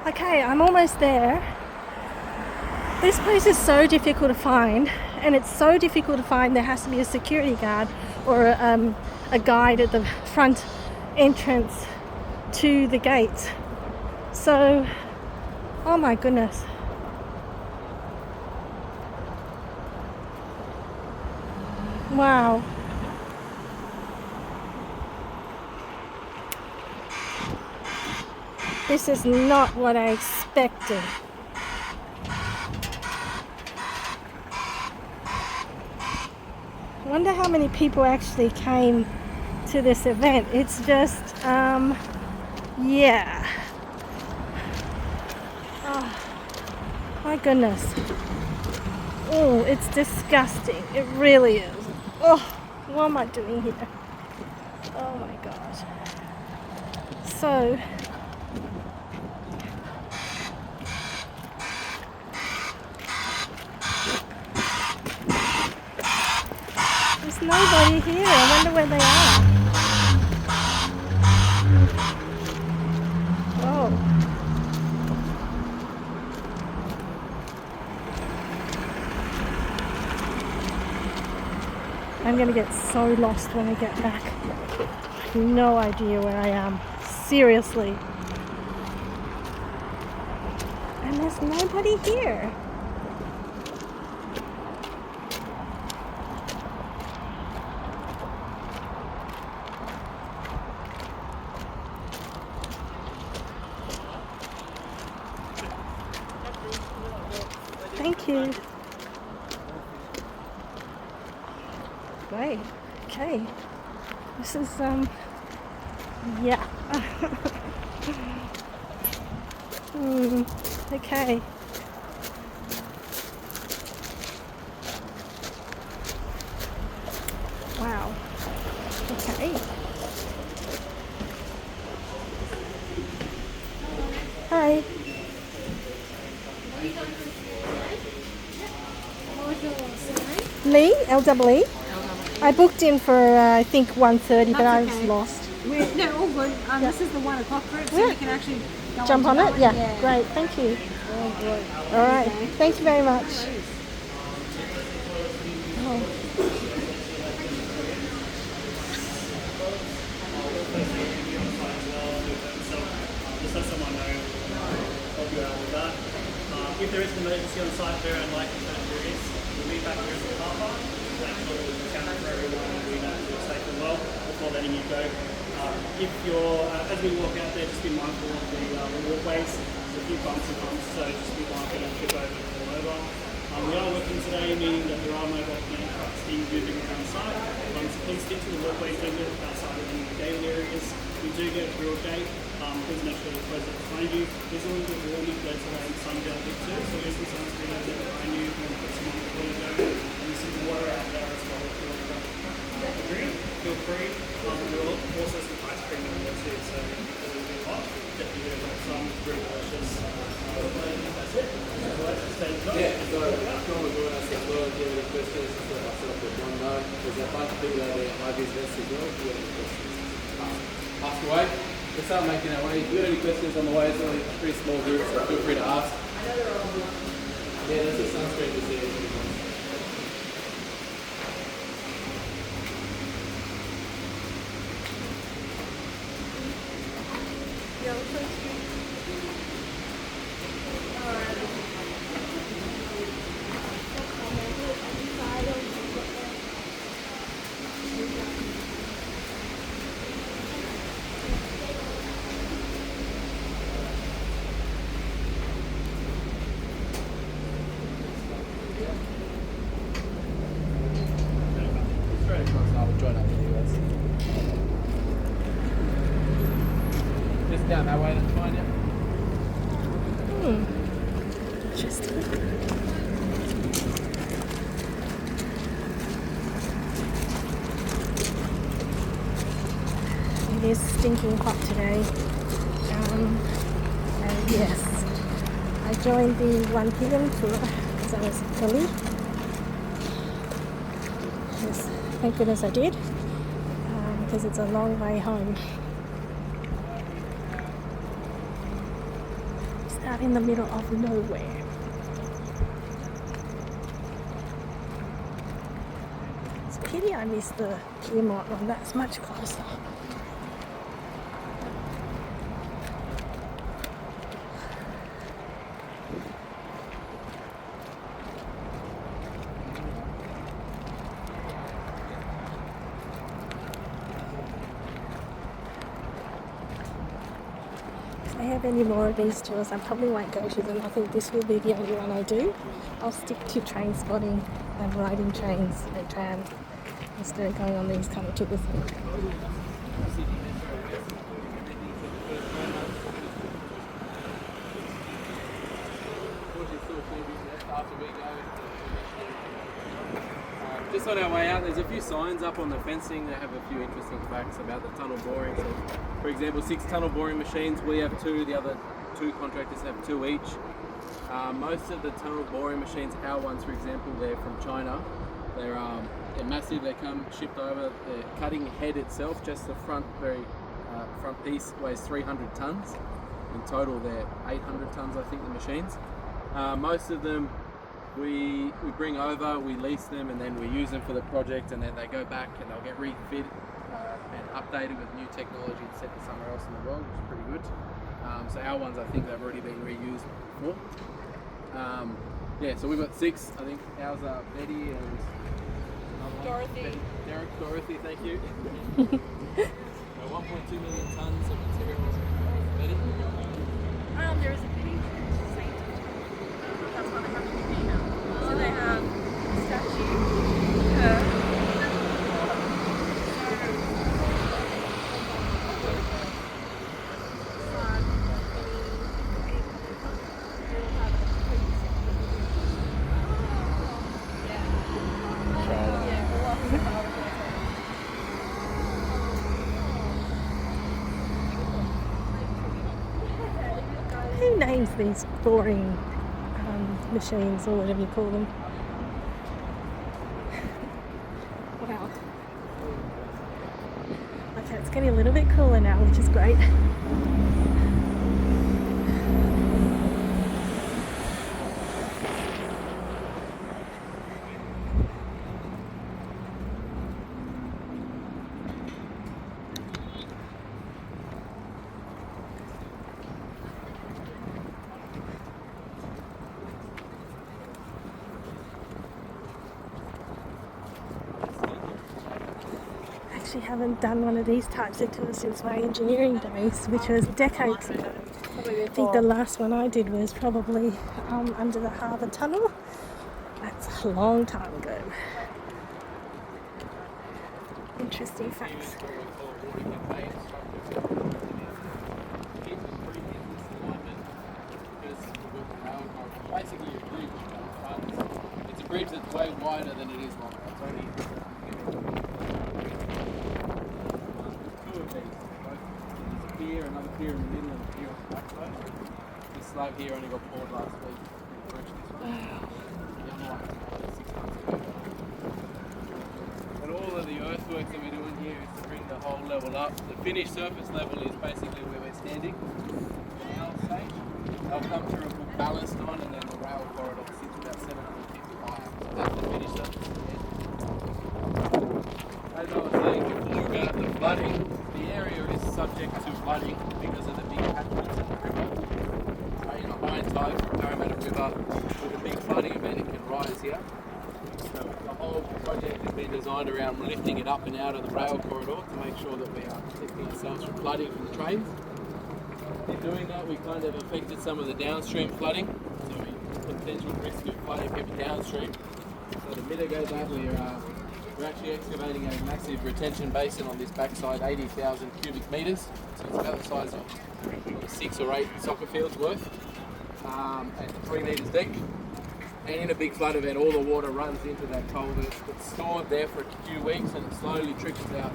Okay, I'm almost there. This place is so difficult to find, and it's so difficult to find there has to be a security guard or a guide at the front entrance to the gates. So, oh my goodness. Wow. This is not what I expected. I wonder how many people actually came to this event. It's just, yeah. Oh, my goodness. Oh, it's disgusting. It really is. Oh, what am I doing here? Oh my gosh. So, there's nobody here. I wonder where they are. Oh. I'm going to get so lost when I get back. I have no idea where I am. Seriously. And there's nobody here. Thank you. Great. Okay. This is yeah. Okay. Wow. Okay. Hi. Lee, L-E-E. I booked in for I think 1:30, but I was lost. No, all good. This is the 1 o'clock group, so you can actually jump on it. Yeah, great. Thank you. All right. Thank you very much. Oh. Just let someone know, help you out with that. If there is an emergency on site, there and like there is, we'll be back here in the car park. Make sure that we account for everyone and we know you're safe and well before letting you go. If you're, as we walk out there, just be mindful of the walkways. There's a few bumps and bumps, so just be mindful to trip over and fall over. We are working today, meaning that there are mobile cleaning trucks being moving around the site. So please stick to the walkways, don't get outside of any gated areas. We do get a grill gate. Please make sure to close it behind you. There's a little bit warm if there's around sun down a bit too, so there's some sunscreen over there behind you. You can put some on before you go. And there's some water out there as well if you want to drink. Feel free. There are also some ice cream in there too, so if it's a little bit hot, definitely get it some really delicious. That's it. Otherwise, stay dry. Yeah, so come and join us as well. If you have any questions, just let myself or John know. There's a bunch of people out there, high business as well. If you have any questions, ask away. We'll start making our way. If you have any questions on the way, it's only a pretty small group, so feel free to ask. Yeah, there's a sunscreen to see. Just down that way, that's fine, yeah? Interesting. It is stinking hot today. And yes, I joined the 1 p.m. tour because I was early. Yes, thank goodness I did, because it's a long way home. out in the middle of nowhere. It's a pity I missed the Piedmont one, that's much closer. If they have any more of these tours, I probably won't go to them. I think this will be the only one I do. I'll stick to train spotting and riding trains and trams instead of going on these kind of tours. Just on our way out, there's a few signs up on the fencing that have a few interesting facts about the tunnel boring. So, for example, 6 tunnel boring machines, we have 2, the other 2 contractors have 2 each. Most of the tunnel boring machines, our ones for example, they're from China. They're massive, they come shipped over. The cutting head itself, just the front front piece, weighs 300 tons. In total they're 800 tons, I think, the machines. Most of them we bring over, we lease them, and then we use them for the project, and then they go back and they'll get refit and updated with new technology and sent to somewhere else in the world, which is pretty good. So our ones, I think they've already been reused before. Yeah, so we've got 6. I think ours are Betty and Dorothy. Dorothy, thank you. 1.2 million tons of materials. Betty? There is a page Saint. That's what they have to be now. So they have a statue. Who names these boring machines or whatever you call them? Wow. Okay, it's getting a little bit cooler now, which is great. Haven't done one of these types of tours since my engineering days, which was decades ago. I think the last one I did was probably under the Harbour Tunnel. That's a long time ago. Interesting facts. Basically a bridge. It's a bridge that's way wider than it is long. It's only pier, another pier in the middle, and a pier on the backside. This slab here only got poured last week. The other one 6 months ago. And all of the earthworks that we're doing here is to bring the whole level up. The finished surface level is basically where we're standing. Now, they'll come through and put ballast on, and then the rail corridor sits about 750 high. So that's the finished surface. As I was saying before about the flooding, the area is subject to flooding because of the big catchments in the river. In a high tide from Parramatta River, with a big flooding event, it can rise here. So the whole project has been designed around lifting it up and out of the rail corridor to make sure that we are protecting ourselves from flooding from the trains. In doing that, we kind of affected some of the downstream flooding, so we potential risk of flooding people downstream. So to mitigate that, we're actually excavating a massive retention basin on this backside, 80,000 cubic metres. So it's about the size of 6 or 8 soccer fields worth, and 3 metres deep. And in a big flood event, all the water runs into that culvert. It's stored there for a few weeks, and it slowly trickles out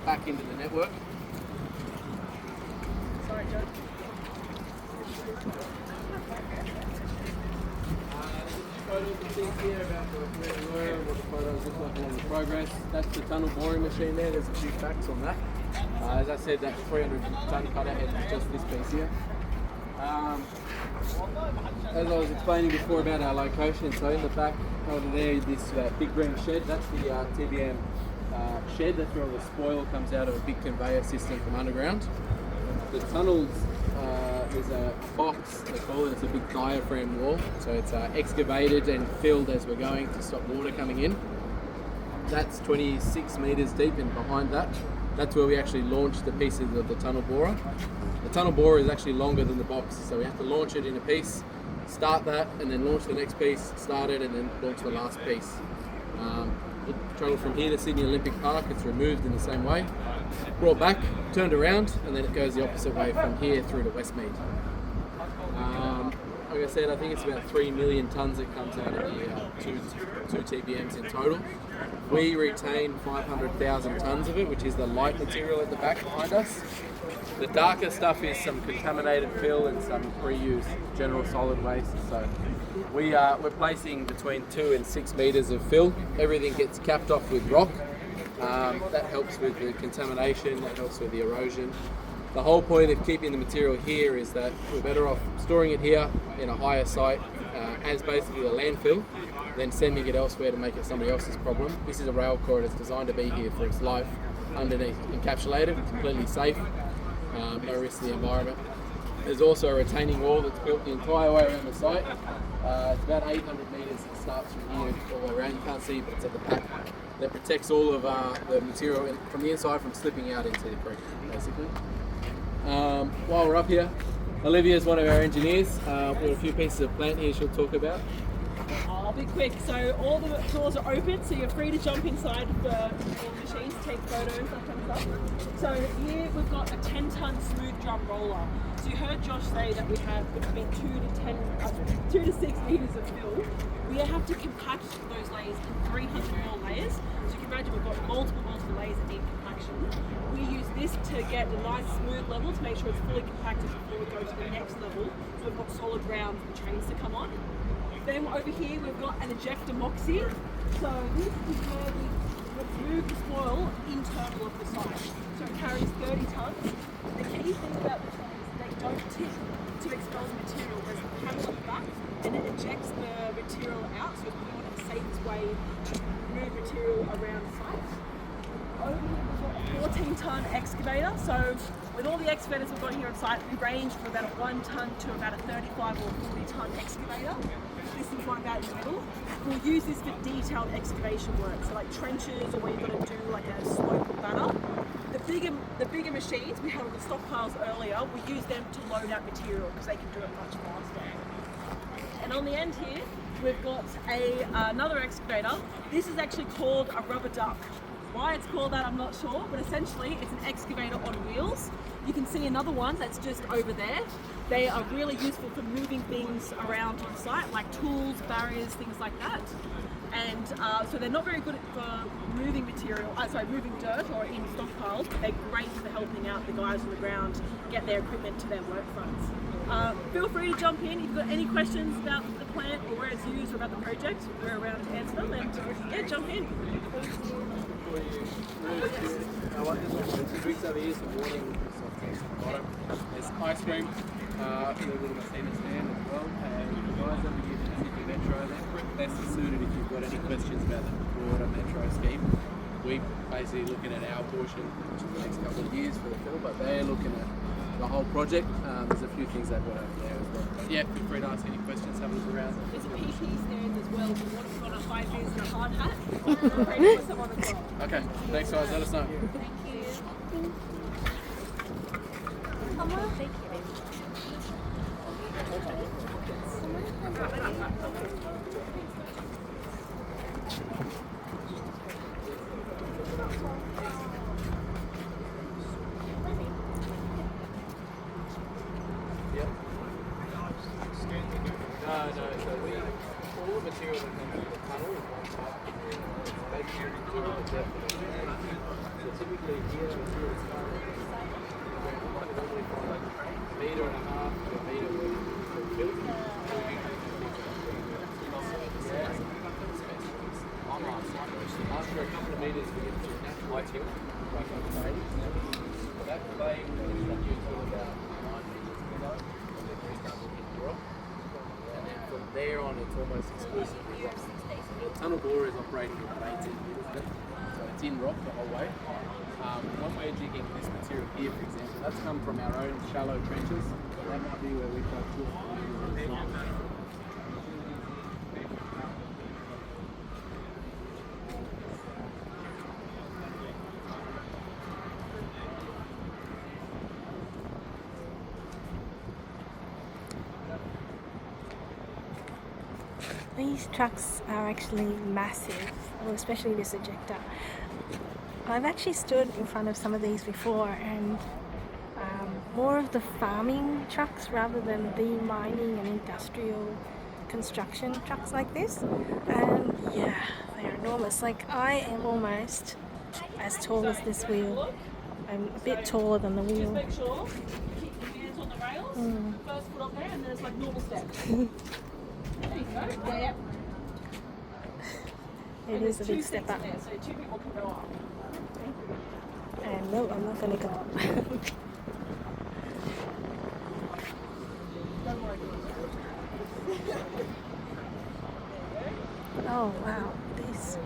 back into the network. Sorry, Joe. Photos and things here about where we were, what the photos look like along the progress. That's the tunnel boring machine there. There's a few facts on that. As I said, that 300 ton cutter head is just this piece here. As I was explaining before about our location, so in the back over there, this big green shed, that's the TBM shed. That's where all the spoil comes out of a big conveyor system from underground. The tunnels, there's a box, they call it, it's a big diaphragm wall. So it's excavated and filled as we're going to stop water coming in. That's 26 metres deep, and behind that, that's where we actually launch the pieces of the tunnel borer. The tunnel borer is actually longer than the box, so we have to launch it in a piece, start that, and then launch the next piece, start it, and then launch the last piece. It travels from here to Sydney Olympic Park, it's removed in the same way, brought back, turned around, and then it goes the opposite way from here through to Westmead. Like I said, I think it's about 3 million tonnes that comes out of the two TBMs in total. We retain 500,000 tonnes of it, which is the light material at the back behind us. The darker stuff is some contaminated fill and some reused general solid waste. So we're placing between 2 and 6 metres of fill. Everything gets capped off with rock. That helps with the contamination, that helps with the erosion. The whole point of keeping the material here is that we're better off storing it here in a higher site as basically a landfill than sending it elsewhere to make it somebody else's problem. This is a rail car that's designed to be here for its life, underneath, encapsulated, completely safe, no risk to the environment. There's also a retaining wall that's built the entire way around the site. It's about 800 metres. It starts from here all the way around. You can't see, but it's at the back. That protects all of the material from the inside from slipping out into the creek, basically. While we're up here, Olivia is one of our engineers. We've got a few pieces of plant here she'll talk about. I'll be quick. So all the doors are open, so you're free to jump inside the machines, take photos, that kind of stuff. So here we've got a 10-ton smooth drum roller. So you heard Josh say that we have between 2 to 6 metres of fill. We have to compact those layers in 300 more layers. So you can imagine we've got multiple layers that need compaction. We use this to get a nice smooth level to make sure it's fully compacted before we go to the next level. So we've got solid ground for the trains to come on. Then over here we've got an ejector moxie. So this is where we remove the spoil internal of the site. So it carries 30 tonnes. The key thing about this one is they don't tip to expel the material. There's a panel at the back and it ejects the material out, so it's the safest way to move material around the site. Over here we've got a 14-ton excavator. So with all the excavators we've got here on site, we range from about a 1 tonne to about a 35 or 40-ton excavator. This is one out in the middle. We'll use this for detailed excavation work, so like trenches or where you've got to do like a slope or banner. The bigger machines, we had all the stockpiles earlier, we use them to load out material because they can do it much faster. And on the end here, we've got another excavator. This is actually called a rubber duck. Why it's called that, I'm not sure, but essentially it's an excavator on wheels. You can see another one that's just over there. They are really useful for moving things around on site, like tools, barriers, things like that. And so they're not very good for moving material, moving dirt or in stockpiles, but they're great for helping out the guys on the ground get their equipment to their work fronts. Feel free to jump in if you've got any questions about the plant or where it's used or about the project. We're around to answer them, and yeah, jump in. Drinks over here, some warning, there's ice cream, a little Messina stand as well, and the guys over here from Sydney Metro, they're best suited if you've got any questions about the broader metro scheme. We're basically looking at our portion, which is the next couple of years for the fill, but they're looking at the whole project. There's a few things they've got over there as well. But yeah, feel free to ask any questions, have a look around. There's a PP stand as well, if you want to put on a high vis and a hard hat. For someone as well. Okay, thanks guys, let us know. Thank you. Thank you. No, so all the material that comes from the tunnel is one part. It's basically to the depth of the ground. So typically here it's normally from a metre and a half to a metre worth of fill. After a couple of metres we get to that high tilt, like on the ladies. So that clay is not used till about 9 metres below. there on, it's almost exclusively rock. The tunnel borer is operating with Maint in the middle of it, so it's in rock the whole way. When we're digging this material here, for example, that's come from our own shallow trenches. That might be where we've got 2 or 4 meters of rock. These trucks are actually massive, well, especially this ejector. I've actually stood in front of some of these before, and more of the farming trucks rather than the mining and industrial construction trucks like this. And yeah, they're enormous. Like, I am almost as tall as this wheel. I'm a bit taller than the Just wheel. make sure you keep your hands on the rails, first foot up there, and then it's like normal steps. There you go. Yeah. It is a big step up. There, so 2 people can go up. And no, I'm not going to go up. Don't worry. Oh wow, this.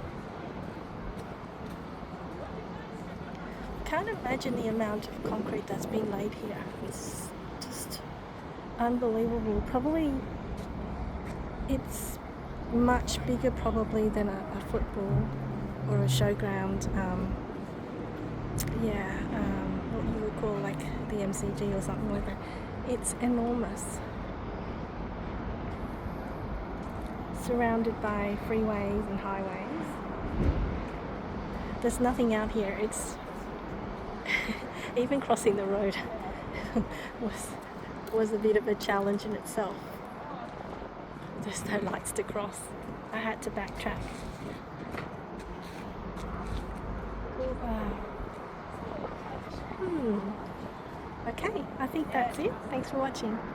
Can't imagine the amount of concrete that's been laid here. It's just unbelievable. Probably it's much bigger probably than a football or a showground. What you would call like the MCG or something like that. It's enormous. Surrounded by freeways and highways. There's nothing out here. It's even crossing the road was a bit of a challenge in itself. There's no lights to cross. I had to backtrack. Okay, I think that's it. Thanks for watching.